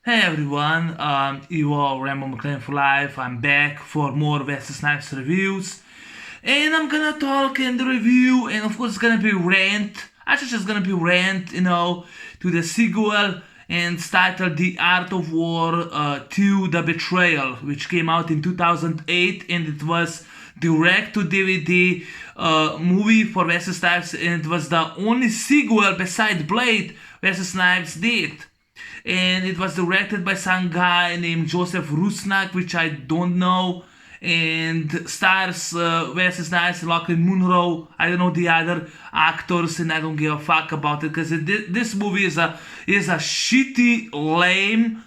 Hey everyone, you are Rambo McLean for life. I'm back for more Wesley Snipes reviews, and I'm gonna talk in the review, and of course it's gonna be rant. Actually, just gonna be rant, to the sequel, and it's titled "The Art of War 2: The Betrayal," which came out in 2008, and it was direct to DVD movie for Wesley Snipes, and it was the only sequel beside Blade Wesley Snipes did, and it was directed by some guy named Joseph Rusnak, which I don't know, and stars Wesley Snipes and Lachlan Munro. I don't know the other actors, and I don't give a fuck about it because this movie is a shitty, lame,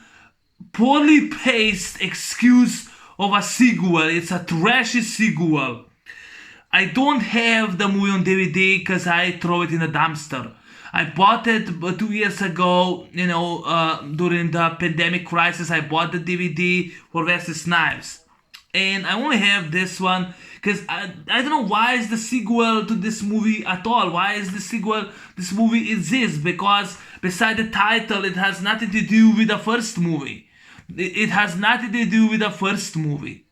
poorly paced excuse of a sequel. It's a trashy sequel. I don't have the movie on DVD because I throw it in a dumpster. I bought it 2 years ago, during the pandemic crisis. I bought the DVD for Wesley Snipes. And I only have this one because I don't know why is the sequel to this movie at all. Why is this movie exists? Because beside the title, it has nothing to do with the first movie. It has nothing to do with the first movie.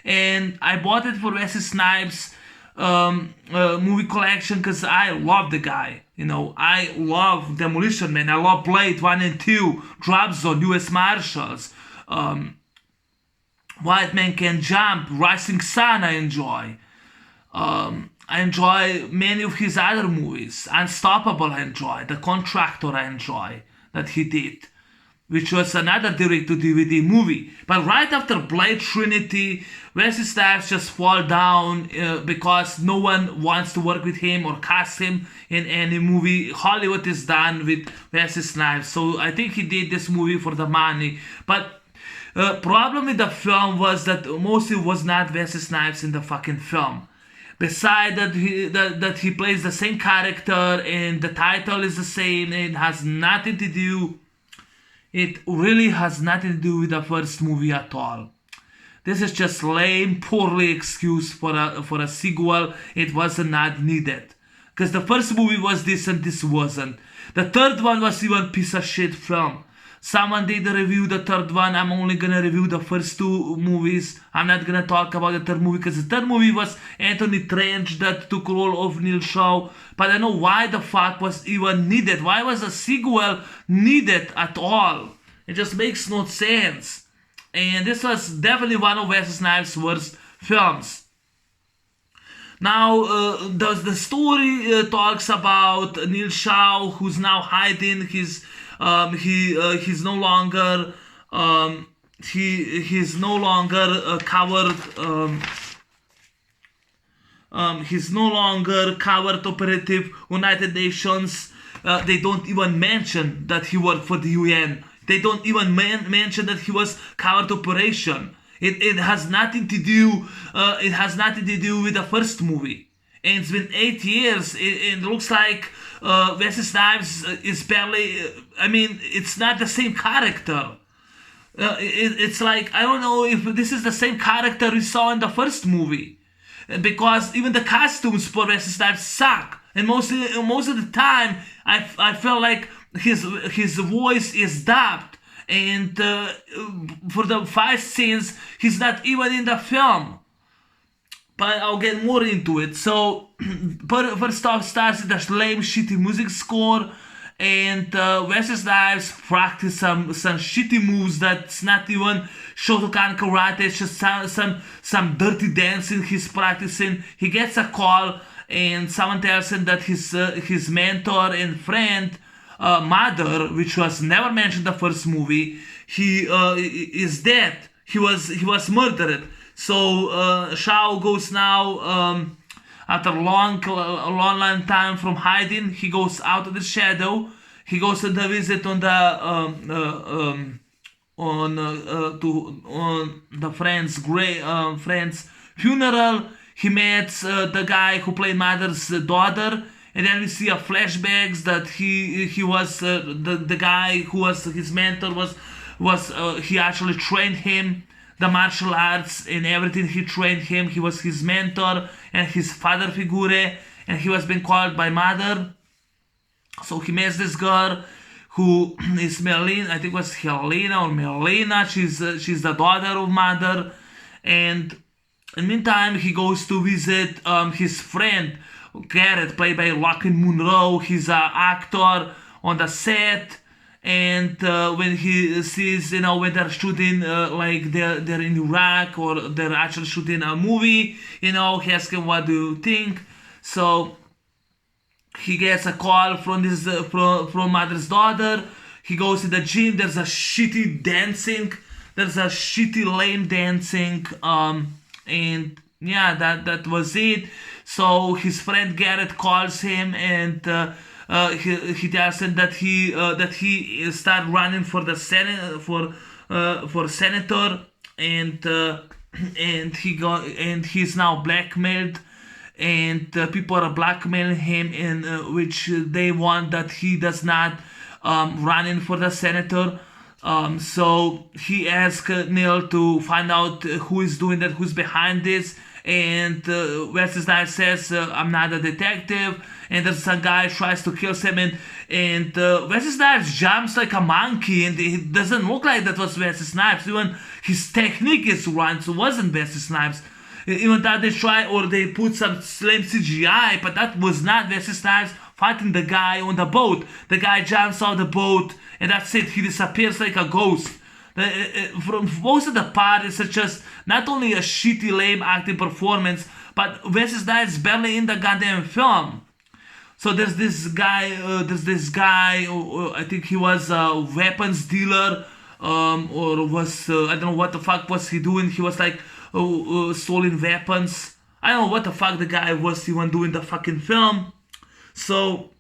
And I bought it for Wesley Snipes movie collection because I love the guy. I love Demolition Man. I love Blade 1 and 2, Drop Zone, US Marshals, White Man Can Jump, Rising Sun. I enjoy. I enjoy many of his other movies. Unstoppable, I enjoy. The Contractor, I enjoy that he did, which was another direct-to-DVD movie. But right after Blade Trinity, Wesley Snipes just fall down because no one wants to work with him or cast him in any movie. Hollywood is done with Wesley Snipes, so I think he did this movie for the money. But problem with the film was that mostly was not Wesley Snipes in the fucking film. Besides that he plays the same character and the title is the same, and it has nothing to do. It really has nothing to do with the first movie at all. This is just lame, poorly excuse for a sequel. It was not needed. Because the first movie was this and this wasn't. The third one was even piece of shit film. Someone did a review the third one. I'm only gonna review the first two movies. I'm not gonna talk about the third movie because the third movie was Anthony Trench that took role of Neil Shaw. But I don't know why the fuck was even needed. Why was a sequel needed at all? It just makes no sense. And this was definitely one of Wesley Snipes' worst films. Now, the story talks about Neil Shaw, who's now hiding. He's no longer he's no longer a coward. He's no longer coward operative United Nations. They don't even mention that he worked for the UN. They don't even mention that he was coward operation. It has nothing to do. It has nothing to do with the first movie. And it's been 8 years. It looks like Wesley Snipes is barely. I mean, it's not the same character. It's like, I don't know if this is the same character we saw in the first movie, because even the costumes for Wesley Snipes suck, and most of the time I feel like his voice is dubbed, and for the fight scenes he's not even in the film. But I'll get more into it. So first off starts with a lame shitty music score, and Wesley Snipes practice some shitty moves that's not even Shotokan karate. It's just some dirty dancing he's practicing. He gets a call, and someone tells him that his mentor and friend, mother, which was never mentioned in the first movie, he is dead. He was murdered. So Shao goes now, after a long time from hiding. He goes out of the shadow. He goes to the visit on the friend's funeral. He meets the guy who played mother's daughter, and then we see a flashbacks that he was the guy who was his mentor was he actually trained him the martial arts and everything. He trained him. He was his mentor and his father figure, and he was being called by mother. So he meets this girl who is Melina. I think it was Helena or Melina. She's the daughter of mother, and in the meantime he goes to visit his friend Garrett, played by Lachlan Monroe. He's an actor on the set. And when he sees, when they're shooting, like they're in Iraq or they're actually shooting a movie, he asks him, what do you think? So he gets a call from this from mother's daughter. He goes to the gym. There's a shitty dancing. There's a shitty lame dancing. And yeah, that was it. So his friend Garrett calls him and he tells him that he start running for the Senate for senator, and he's now blackmailed, and people are blackmailing him, in which they want that he does not run in for the senator. So he asks Neil to find out who is doing that, who's behind this. And Wesley Snipes says, I'm not a detective. And there's some guy tries to kill him, and Wesley Snipes jumps like a monkey, and it doesn't look like that was Wesley Snipes. Even his technique is wrong, so it wasn't Wesley Snipes. Even that they try, or they put some lame CGI, but that was not Wesley Snipes fighting the guy on the boat. The guy jumps off the boat, and that's it. He disappears like a ghost. From most of the part, it's just not only a shitty, lame acting performance, but Wesley Snipes barely in the goddamn film. So there's this guy, I think he was a weapons dealer, or was, I don't know what the fuck was he doing. He was like stolen weapons. I don't know what the fuck the guy was even doing the fucking film. So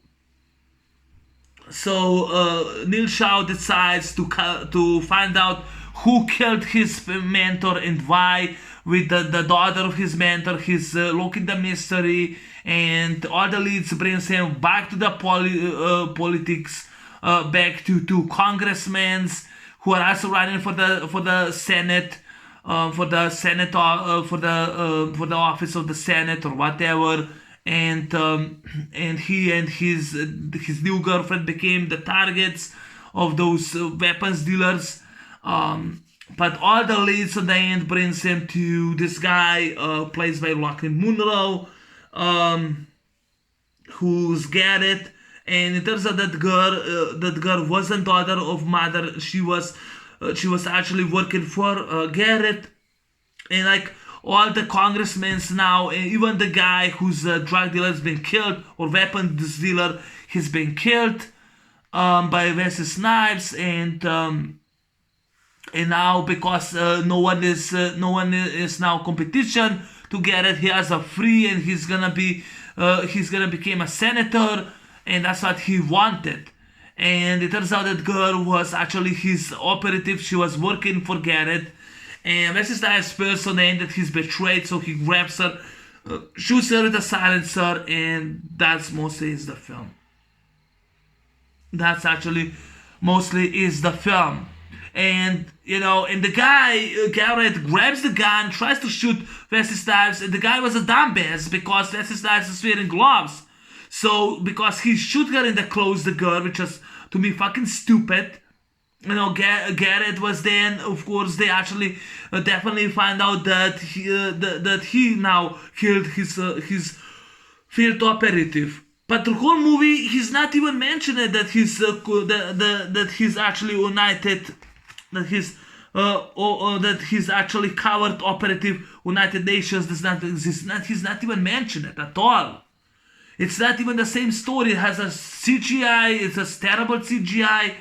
Neil Shaw decides to find out who killed his mentor and why, with the daughter of his mentor. He's looking the mystery, and all the leads brings him back to the politics, back to congressmen who are also running for the Senate, for the office of the Senate or whatever. And he and his new girlfriend became the targets of those weapons dealers. But all the leads at the end brings him to this guy, played by Lachlan Monroe, who's Garrett. And it turns out that girl wasn't daughter of mother. She was actually working for Garrett, and like all the congressmen now, even the guy who's a drug dealer has been killed, or weapons dealer, he's been killed by Wesley Snipes, and now because no one is now competition to get it, he has a free, and he's gonna become a senator, and that's what he wanted. And it turns out that girl was actually his operative. She was working for Garrett. And Wesley Snipes' person named that he's betrayed, so he grabs her, shoots her with a silencer, and that's mostly is the film. That's actually mostly is the film. And and the guy, Garrett, grabs the gun, tries to shoot Wesley Snipes, and the guy was a dumbass because Wesley Snipes is wearing gloves. So because he shot her in the clothes, the girl, which was to me fucking stupid. Garrett was then, of course, they actually definitely find out that he now killed his field operative. But the whole movie, he's not even mentioning that that he's actually united, that he's actually covert operative United Nations does not exist. He's not even mentioned it at all. It's not even the same story. It has a CGI. It's a terrible CGI.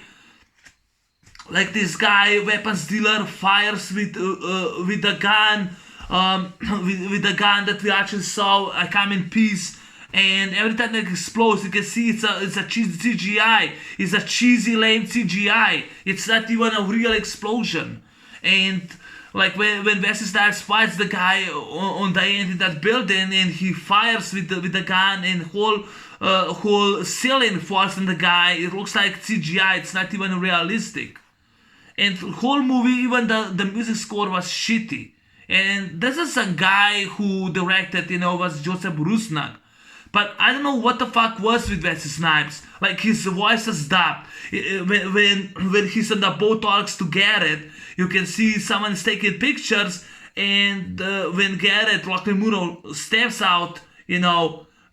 Like this guy, weapons dealer, fires with the gun, with the gun that we actually saw. I Come in Peace, and every time it explodes, you can see it's a cheesy CGI. It's a cheesy, lame CGI. It's not even a real explosion. And like when Wesley Snipes fights the guy on the end in that building, and he fires with the gun, and whole ceiling falls on the guy. It looks like CGI. It's not even realistic. And the whole movie, even the music score was shitty. And this is a guy who directed, was Joseph Rusnak. But I don't know what the fuck was with Wesley Snipes. Like, his voice is dubbed. When he's on the boat talks to Garrett, you can see someone's taking pictures, and when Garrett, Rocky Muro, steps out,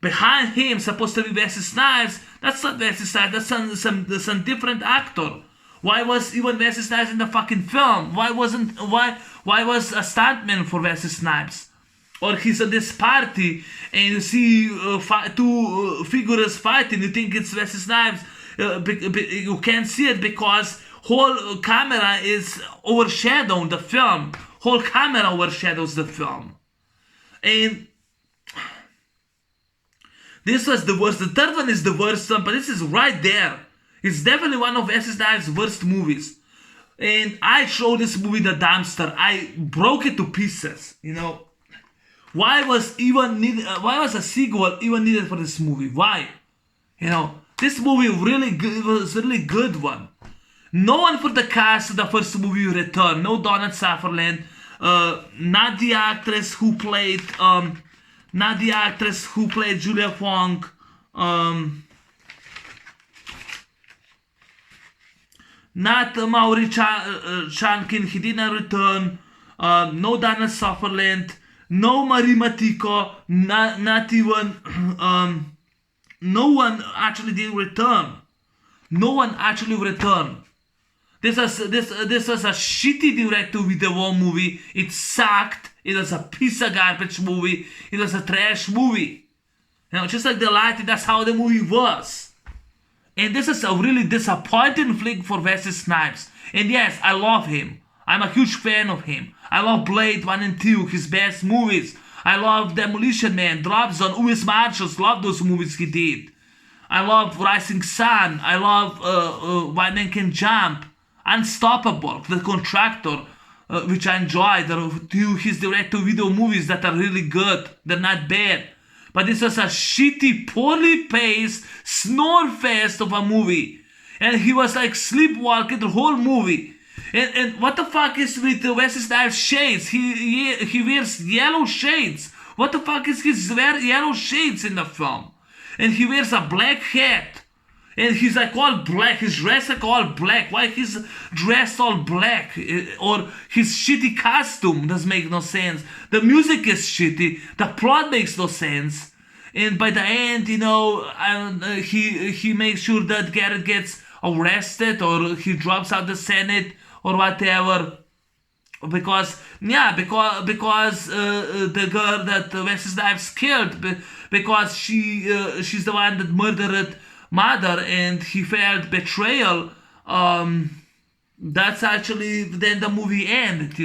behind him, supposed to be Wesley Snipes, that's not Wesley Snipes, that's some different actor. Why was even Wesley Snipes in the fucking film? Why was a stuntman for Wesley Snipes? Or he's at this party and you see two figures fighting, you think it's Wesley Snipes, you can't see it because whole camera is overshadowing the film. Whole camera overshadows the film. And this was the worst. The third one is the worst one, but this is right there. It's definitely one of Wesley Snipes' worst movies. And I showed this movie the dumpster. I broke it to pieces, Why was a sequel even needed for this movie? Why? This movie was really good one. No one for the cast of the first movie returned. No Donald Sutherland. Not the actress who played Julia Fong. Not Mauri Chankin. He didn't return. No Donald Sutherland. No Marie Matiko, not even, no one actually did return. No one actually returned. This was a shitty direct-to-video movie. It sucked. It was a piece of garbage movie. It was a trash movie. Just like The Light, that's how the movie was. And this is a really disappointing flick for Wesley Snipes. And yes, I love him. I'm a huge fan of him. I love Blade 1 and 2, his best movies. I love Demolition Man, Drop Zone, U.S. Marshals, love those movies he did. I love Rising Sun. I love White Man Can Jump, Unstoppable, The Contractor, which I enjoy. There are two his direct-to-video movies that are really good. They're not bad. But this was a shitty, poorly paced, snore fest of a movie. And he was like sleepwalking the whole movie. And what the fuck is with Wesley Snipes' shades? He wears yellow shades. What the fuck is his yellow shades in the film? And he wears a black hat. And he's like all black. He's dressed like all black. Why he's dressed all black? Or his shitty costume doesn't make no sense. The music is shitty. The plot makes no sense. And by the end, he makes sure that Garrett gets arrested, or he drops out the Senate, or whatever, because the girl that Wesley Snipes killed, because she's the one that murdered mother, and he felt betrayal. That's actually then the movie ended,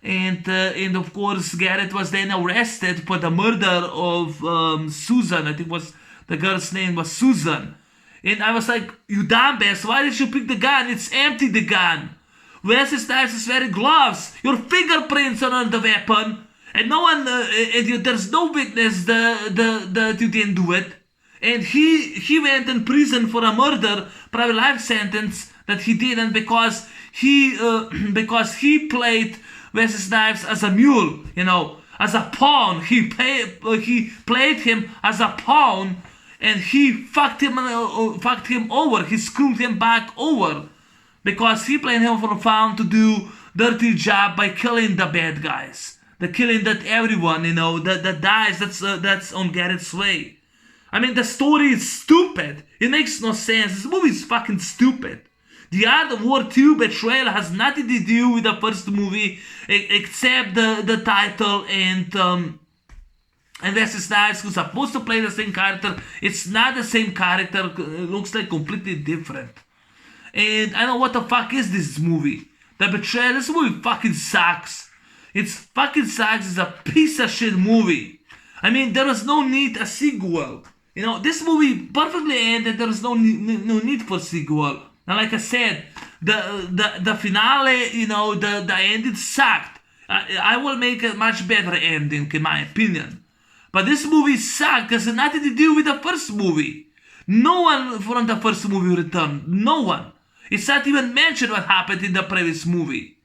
and of course Garrett was then arrested for the murder of Susan. I think the girl's name was Susan. And I was like, you dumbass, why did you pick the gun? It's empty, the gun. Wesley Snipes is wearing gloves. Your fingerprints are on the weapon. And no one, there's no witness that you didn't do it. And he went in prison for a murder, probably life sentence, that he didn't because he played Wesley Snipes as a mule, as a pawn. He played him as a pawn. And he fucked him over. He screwed him back over because he played him for fun to do dirty job by killing the bad guys, the killing that everyone that dies. That's on Garrett's way. I mean, the story is stupid. It makes no sense. This movie is fucking stupid. The Art of War 2 Betrayal has nothing to do with the first movie except the title and Wesley Snipes, who's supposed to play the same character. It's not the same character. It looks like completely different. And I don't know what the fuck is this movie. The Betrayal, this movie fucking sucks. It fucking sucks. It's a piece of shit movie. I mean, there was no need a sequel. This movie perfectly ended. There was no need for sequel. Now, like I said, the finale, the ending sucked. I will make a much better ending, in my opinion. But this movie sucked because it had nothing to do with the first movie. No one from the first movie returned. No one. It's not even mentioned what happened in the previous movie.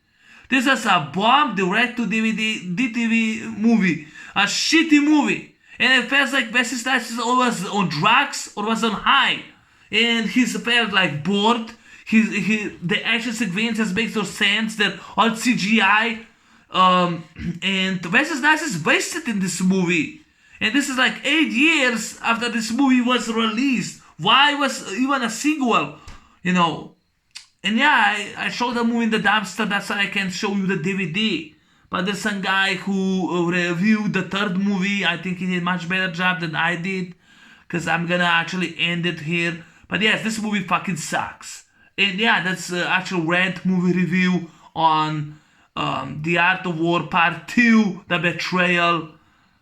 This is a bomb direct-to-DVD DTV movie. A shitty movie. And it feels like Wesley Snipes is always on drugs or was on high. And he's felt like bored. The action sequences makes no sense. They're all CGI. And Wesley Snipes is wasted in this movie. And this is like 8 years after this movie was released. Why was even a sequel? You know. And yeah, I showed the movie in the dumpster. That's why I can show you the DVD. But there's some guy who reviewed the third movie. I think he did a much better job than I did. Because I'm gonna actually end it here. But yes, this movie fucking sucks. And yeah, that's the actual RANT movie review on The Art of War Part 2, The Betrayal.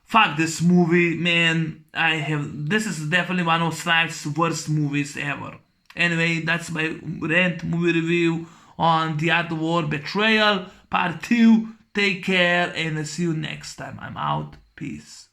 Fuck this movie, man. This is definitely one of Snipes' worst movies ever. Anyway, that's my RANT movie review on The Art of War Betrayal Part 2. Take care and I'll see you next time. I'm out. Peace.